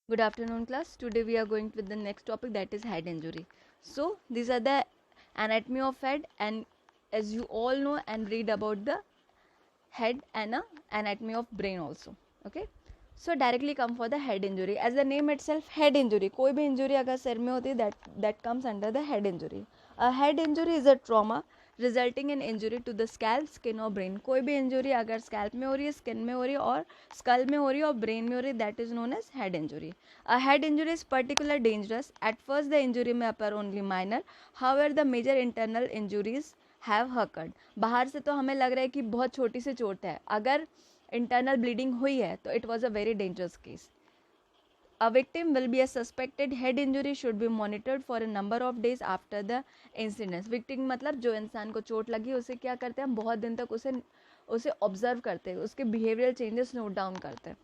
Good afternoon, class. Today we are going with the next topic, that is head injury. So these are the anatomy of head, and as you all know and read about the head and anatomy of brain also. Okay. So directly come for the head injury. As the name itself, head injury. कोई भी injury अगर सिर में होती है, that comes under the head injury. A head injury is a trauma resulting in injury to the scalp, skin और brain. कोई भी इंजरी अगर स्कैल्प में हो रही है, स्किन में हो रही है और स्कल में हो रही है और ब्रेन में हो रही है, that is known as head injury. A head injury is particular dangerous. At first the injury में appear only minor, however the major internal injuries have occurred. बाहर से तो हमें लग रहा है कि बहुत छोटी सी चोट है, अगर इंटरनल ब्लीडिंग हुई है तो it was a very dangerous case. A victim will be a suspected head injury should be monitored for a number of days after the incident. Victim मतलब जो इंसान को चोट लगी उसे क्या करते हैं हम, बहुत दिन तक उसे ऑब्जर्व करते हैं, उसके बिहेवियरल चेंजेस नोट डाउन करते हैं.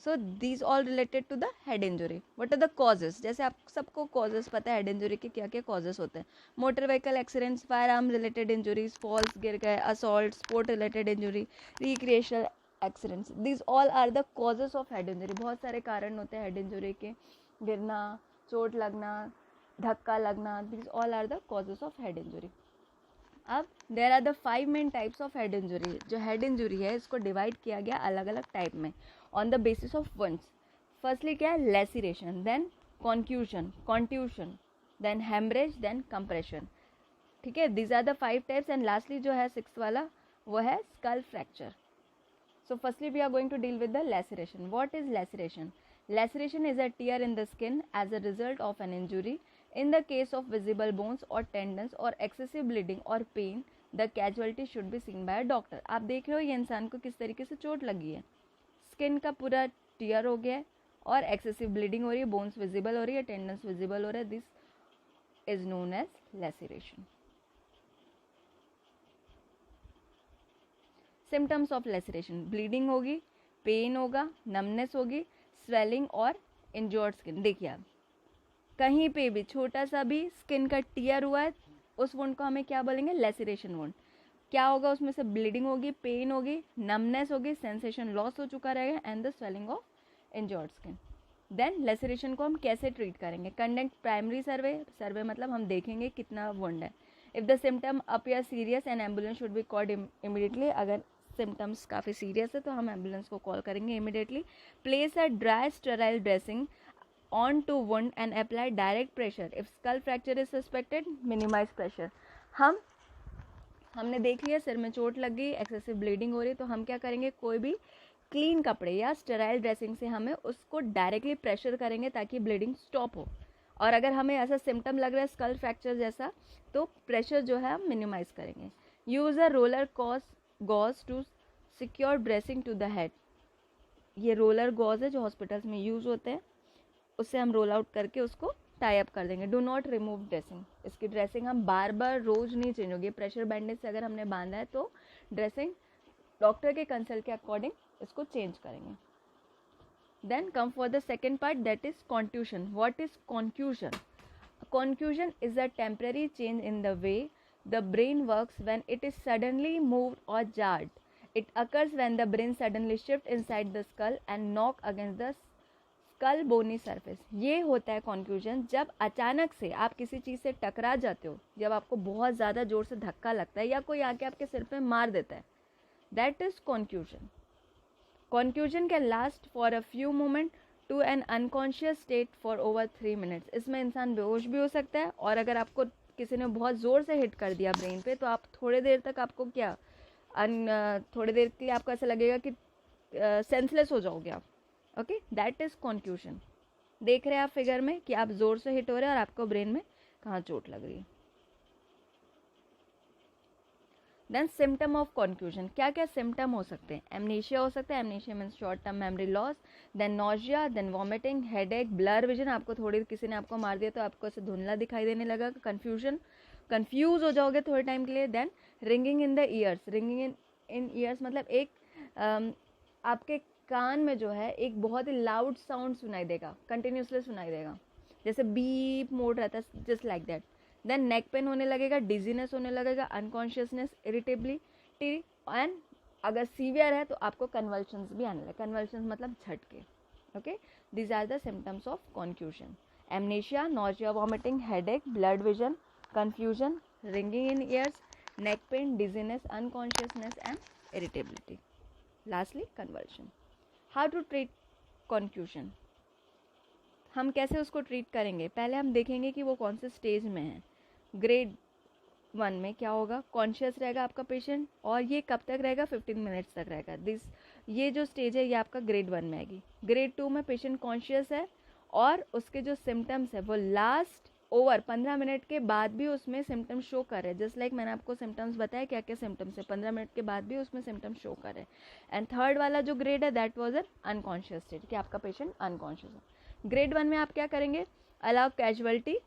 So these all related to the head injury. What are the causes? जैसे आप सबको कॉजेज पता है हेड इंजरी के क्या क्या कॉजेज होते हैं. Motor vehicle accidents, firearm related injuries, falls, गिर गए, assault, sport related injury, recreational accidents. These all are the causes of head injury. बहुत सारे कारण होते हैं हेड इंजरी के, गिरना, चोट लगना, धक्का लगना. These all are the causes of head injury. अब there are the 5 main types of head injury. जो हेड इंजरी है इसको डिवाइड किया गया अलग अलग टाइप में on the basis of ones. Firstly क्या है? Laceration, then contusion, then haemorrhage, then compression. ठीक है, these are the 5 types. And lastly जो है 6th वाला वो है skull fracture. So firstly we are going to deal with the laceration. What is laceration? Laceration is a tear in the skin as a result of an injury. In the case of visible bones or tendons or excessive bleeding or pain, the casualty should be seen by a doctor. आप देख रहे हो ये इंसान को किस तरीके से चोट लगी है. स्किन का पूरा टीयर हो गया है और एक्सेसिव ब्लीडिंग हो रही है, बोन्स विजिबल हो रही है, टेंडन्स विजिबल हो रहा है. This is known as laceration. Symptoms of laceration: bleeding होगी, पेन होगा, नमनेस होगी, स्वेलिंग और इंजर्ड स्किन. देखिए आप कहीं पे भी छोटा सा भी स्किन का टीयर हुआ है उस वुंड को हमें क्या बोलेंगे? Laceration wound. क्या होगा उसमें से? ब्लीडिंग होगी, पेन होगी, नमनेस होगी, सेंसेशन लॉस हो चुका रहेगा and the swelling of injured skin. Then laceration को हम कैसे ट्रीट करेंगे? कंडक्ट प्राइमरी सर्वे मतलब हम देखेंगे कितना वुंड है. If the symptom appear serious and ambulance should be called immediately. अगर सिम्टम्स काफ़ी सीरियस है तो हम एम्बुलेंस को कॉल करेंगे immediately. Place a dry sterile dressing on to wound and apply direct pressure. If skull fracture is suspected, minimize pressure. हमने देख लिया सिर में चोट लग गई, एक्सेसिव ब्लीडिंग हो रही, तो हम क्या करेंगे? कोई भी क्लीन कपड़े या स्टेराइल ड्रेसिंग से हमें उसको डायरेक्टली प्रेशर करेंगे ताकि ब्लीडिंग स्टॉप हो. और अगर हमें ऐसा सिम्टम लग रहा है स्कल फ्रैक्चर जैसा तो प्रेशर जो है हम मिनिमाइज करेंगे. Use a roller gauze to secure dressing to the head. ये रोलर गॉज है जो हॉस्पिटल्स में यूज़ होते हैं, उससे हम रोल आउट करके उसको टाई अप कर देंगे. Do not remove dressing. इसकी ड्रेसिंग हम बार बार रोज नहीं चेंज होगी. प्रेशर बैंडेज से अगर हमने बांधा है तो ड्रेसिंग डॉक्टर के कंसल्ट के अकॉर्डिंग इसको चेंज करेंगे. Then come for the second part, that is contusion. What is concussion? Confusion is a temporary change in the way the brain works when it is suddenly moved or jarred. It occurs when the brain suddenly shifts inside the skull and knock against the skull bony surface. ये होता है confusion जब अचानक से आप किसी चीज़ से टकरा जाते हो, जब आपको बहुत ज़्यादा ज़ोर से धक्का लगता है या कोई आके आपके सिर पे मार देता है. That is confusion. Confusion can last for a few moments to an unconscious state for over 3 minutes. इसमें इंसान बेहोश भी हो सकता है और अगर आपको किसी ने बहुत ज़ोर से हिट कर दिया ब्रेन पे तो आप थोड़ी देर तक आपको क्या थोड़ी देर के लिए आपको ऐसा लगेगा कि सेंसलेस हो जाओगे आप. Okay, that is confusion. देख रहे हैं आप फिगर में कि आप ज़ोर से हिट हो रहे हैं और आपको ब्रेन में कहाँ चोट लग रही है. Then symptom of confusion. क्या क्या सिम्टम हो सकते हैं? एमनीशिया हो सकता है. Amnesia means short term memory loss. Then nausea, then vomiting, headache, blur vision. आपको थोड़ी किसी ने आपको मार दिया तो आपको ऐसे धुंधला दिखाई देने लगा. कंफ्यूज हो जाओगे थोड़े टाइम के लिए. Then ringing in the ears. Ringing in ears मतलब एक आपके कान में जो है एक बहुत ही लाउड साउंड सुनाई देगा, कंटिन्यूसली सुनाई देगा, जैसे बीप मोड रहता है, just like that. Then neck pain होने लगेगा, डिजीनेस होने लगेगा, अनकॉन्शियसनेस, इरिटेबिलिटी, एंड अगर सीवियर है तो आपको कन्वल्शंस भी आने लगे. कन्वल्शंस मतलब झटके. Okay, these are the symptoms of confusion. Amnesia, nausea, vomiting, headache, blurred vision, confusion, ringing in ears, neck pain, dizziness, unconsciousness and irritability. Lastly, convulsion. How to treat confusion? हम कैसे उसको treat करेंगे? पहले हम देखेंगे कि वो कौन से स्टेज में है. ग्रेड 1 में क्या होगा? कॉन्शियस रहेगा आपका पेशेंट, और ये कब तक रहेगा? 15 मिनट्स तक रहेगा. ये जो स्टेज है ये आपका ग्रेड 1 में आएगी. ग्रेड 2 में पेशेंट कॉन्शियस है और उसके जो सिम्टम्स है वो लास्ट ओवर 15 मिनट के बाद भी उसमें सिम्टम्स शो कर रहे हैं. जस्ट लाइक मैंने आपको सिम्टम्स बताया क्या क्या सिम्टम्स है, 15 मिनट के बाद भी उसमें सिम्टम्स शो कर रहे हैं. एंड थर्ड वाला जो ग्रेड है that was an unconscious state, कि आपका पेशेंट अनकॉन्शियस है. ग्रेड 1 में आप क्या करेंगे? Allow casualty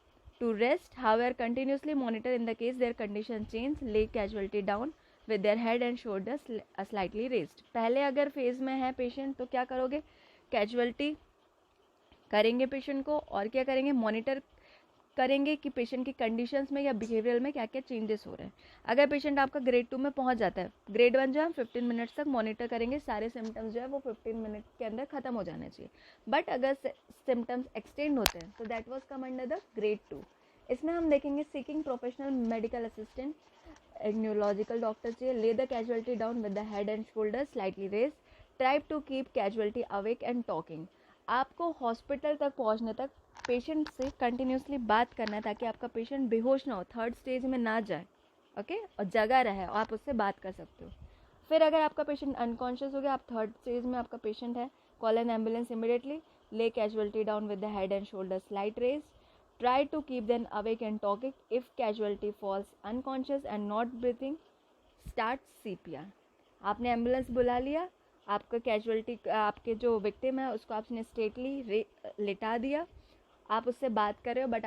to rest, however continuously monitor in the case their condition change, lay casualty down with their head and shoulders slightly raised. पहले अगर phase में है पेशेंट तो क्या करोगे? कैजुअलिटी करेंगे पेशेंट को, और क्या करेंगे? मॉनिटर करेंगे कि पेशेंट की कंडीशंस में या बिहेवियर में क्या क्या चेंजेस हो रहे हैं. अगर पेशेंट आपका ग्रेड 2 में पहुंच जाता है, ग्रेड 1 जो है 15 मिनट्स तक मॉनिटर करेंगे, सारे सिम्टम्स जो है वो 15 मिनट के अंदर खत्म हो जाने चाहिए. बट अगर सिम्टम्स एक्सटेंड होते हैं तो that was come under the grade 2. इसमें हम देखेंगे सीकिंग प्रोफेशनल मेडिकल असिस्टेंट, एक न्यूरोलॉजिकल डॉक्टर चाहिए. Lay the casualty down with the head and shoulder slightly raise. Try to keep casualty awake and talking. आपको hospital तक पहुंचने तक patient से कंटिन्यूसली बात करना है ताकि आपका पेशेंट बेहोश ना हो, थर्ड स्टेज में ना जाए. ओके, और जगह रहे, आप उससे बात कर सकते हो. फिर अगर आपका पेशेंट अनकॉन्शियस हो गया, आप थर्ड स्टेज में आपका पेशेंट है, call an ambulance immediately. Lay casualty down with the head and shoulder slight raise. Try to keep them awake and talking. If casualty falls unconscious and not breathing, start CPR. आपने ambulance बुला लिया, आपका casualty, आपके जो victim है उसको आपने stately लेटा दिया, आप उससे बात कर रहे हो बट